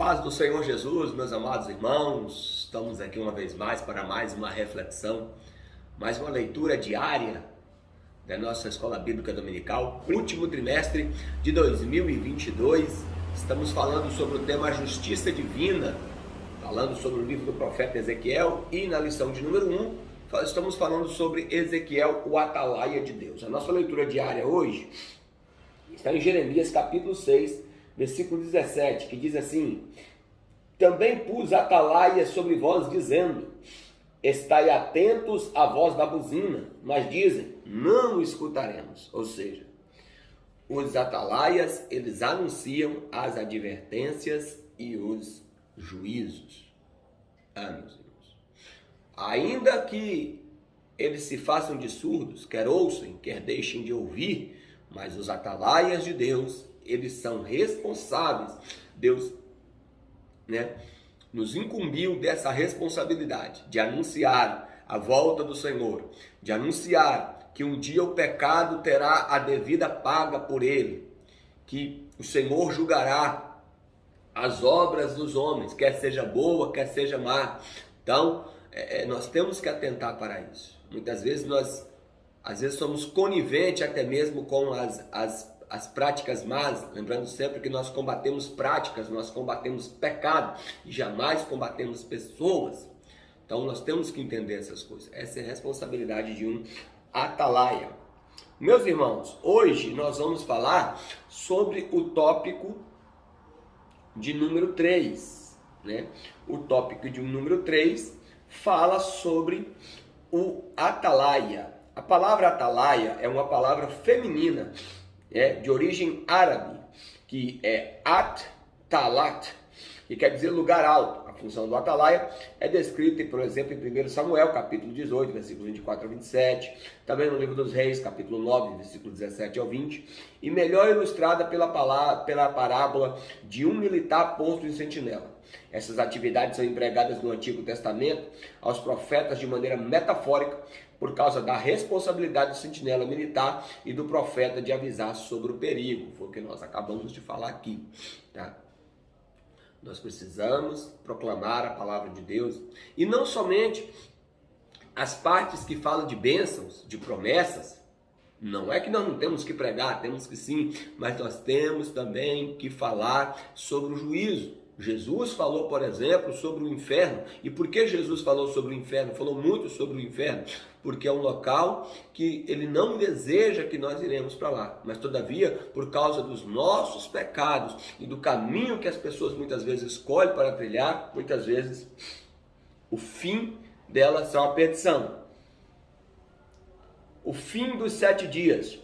Paz do Senhor Jesus, meus amados irmãos, estamos aqui uma vez mais para mais uma reflexão, mais uma leitura diária da nossa Escola Bíblica Dominical, último trimestre de 2022. Estamos falando sobre o tema Justiça Divina, falando sobre o livro do profeta Ezequiel, e na lição de número 1, estamos falando sobre Ezequiel, o atalaia de Deus. A nossa leitura diária hoje está em Jeremias capítulo 6, versículo 17, que diz assim: também pus atalaias sobre vós, dizendo, estai atentos à voz da buzina, mas dizem, não escutaremos. Ou seja, os atalaias, eles anunciam as advertências e os juízos. Meus irmãos, ainda que eles se façam de surdos, quer ouçam, quer deixem de ouvir, mas os atalaias de Deus, eles são responsáveis. Deus, nos incumbiu dessa responsabilidade de anunciar a volta do Senhor, de anunciar que um dia o pecado terá a devida paga por ele, que o Senhor julgará as obras dos homens, quer seja boa, quer seja má. Então, nós temos que atentar para isso. Muitas vezes nós, somos coniventes até mesmo com as práticas más, lembrando sempre que nós combatemos práticas, nós combatemos pecado e jamais combatemos pessoas. Então nós temos que entender essas coisas. Essa é a responsabilidade de um atalaia. Meus irmãos, hoje nós vamos falar sobre o tópico de número 3. O tópico de número 3 fala sobre o atalaia. A palavra atalaia é uma palavra feminina, de origem árabe, que é at-talat, que quer dizer lugar alto. A função do atalaia é descrita, por exemplo, em 1 Samuel, capítulo 18, versículos 24 a 27, também no livro dos Reis, capítulo 9, versículo 17 ao 20, e melhor ilustrada pela parábola de um militar posto em sentinela. Essas atividades são empregadas no Antigo Testamento aos profetas de maneira metafórica, por causa da responsabilidade do sentinela militar e do profeta de avisar sobre o perigo. Foi o que nós acabamos de falar aqui. Nós precisamos proclamar a palavra de Deus. E não somente as partes que falam de bênçãos, de promessas. Não é que nós não temos que pregar, temos que sim. Mas nós temos também que falar sobre o juízo. Jesus falou, por exemplo, sobre o inferno. E por que Jesus falou sobre o inferno? Falou muito sobre o inferno. Porque é um local que ele não deseja que nós iremos para lá. Mas, todavia, por causa dos nossos pecados e do caminho que as pessoas muitas vezes escolhem para trilhar, muitas vezes o fim delas são a perdição. O fim dos 7 dias.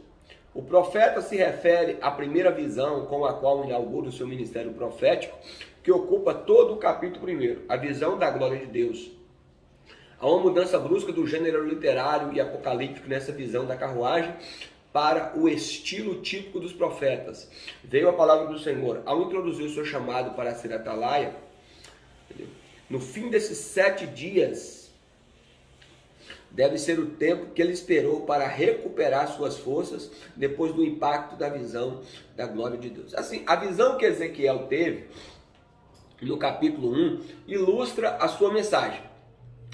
O profeta se refere à primeira visão com a qual inaugura o seu ministério profético, que ocupa todo o capítulo 1, a visão da glória de Deus. Há uma mudança brusca do gênero literário e apocalíptico nessa visão da carruagem para o estilo típico dos profetas. Veio a palavra do Senhor ao introduzir o seu chamado para ser atalaia. No fim desses 7 dias, deve ser o tempo que ele esperou para recuperar suas forças depois do impacto da visão da glória de Deus. Assim, a visão que Ezequiel teve no capítulo 1 ilustra a sua mensagem.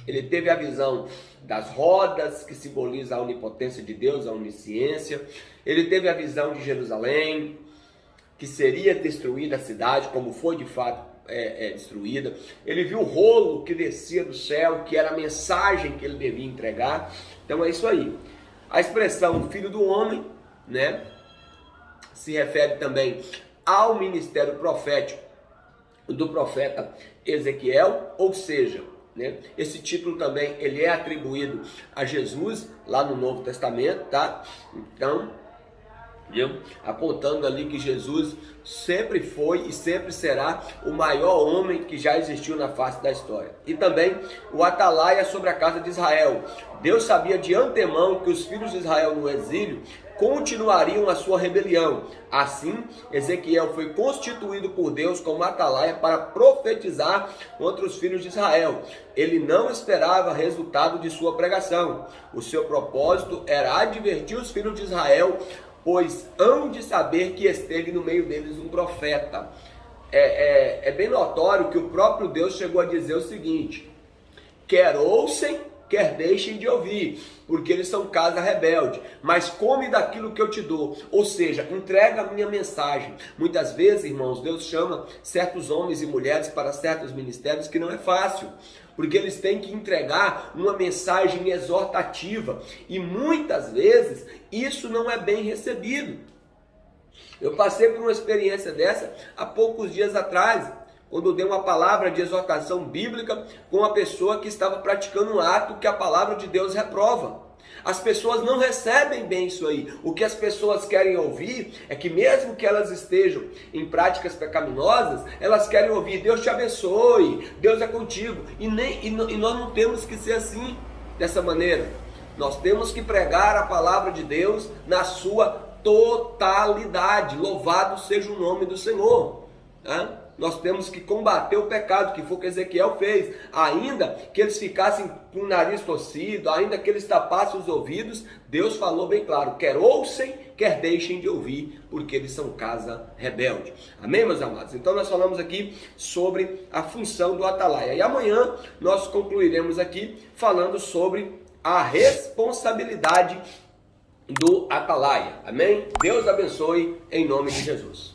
Ele teve a visão das rodas, que simboliza a onipotência de Deus, a onisciência. Ele teve a visão de Jerusalém, que seria destruída a cidade, como foi de fato destruída. Ele viu o rolo que descia do céu, que era a mensagem que ele devia entregar. Então é isso aí. A expressão filho do homem, se refere também ao ministério profético do profeta Ezequiel, ou seja, esse título também ele é atribuído a Jesus lá no Novo Testamento, Então, apontando ali que Jesus sempre foi e sempre será o maior homem que já existiu na face da história. E também o atalaia sobre a casa de Israel. Deus sabia de antemão que os filhos de Israel no exílio continuariam a sua rebelião. Assim, Ezequiel foi constituído por Deus como atalaia para profetizar contra os filhos de Israel. Ele não esperava resultado de sua pregação. O seu propósito era advertir os filhos de Israel, pois hão de saber que esteve no meio deles um profeta. é bem notório que o próprio Deus chegou a dizer o seguinte: quer ouçam, quer deixem de ouvir, porque eles são casa rebelde, mas come daquilo que eu te dou, ou seja, entrega a minha mensagem. Muitas vezes, irmãos, Deus chama certos homens e mulheres para certos ministérios que não é fácil, porque eles têm que entregar uma mensagem exortativa, e muitas vezes isso não é bem recebido. Eu passei por uma experiência dessa há poucos dias atrás, quando eu dei uma palavra de exortação bíblica com uma pessoa que estava praticando um ato que a palavra de Deus reprova. As pessoas não recebem bem isso aí. O que as pessoas querem ouvir é que mesmo que elas estejam em práticas pecaminosas, elas querem ouvir: Deus te abençoe, Deus é contigo. E nós não temos que ser assim, dessa maneira. Nós temos que pregar a palavra de Deus na sua totalidade. Louvado seja o nome do Senhor. Tá? Nós temos que combater o pecado, que foi o que Ezequiel fez. Ainda que eles ficassem com o nariz torcido, ainda que eles tapassem os ouvidos, Deus falou bem claro: quer ouçam, quer deixem de ouvir, porque eles são casa rebelde. Amém, meus amados? Então nós falamos aqui sobre a função do atalaia. E amanhã nós concluiremos aqui falando sobre a responsabilidade do atalaia. Amém? Deus abençoe em nome de Jesus.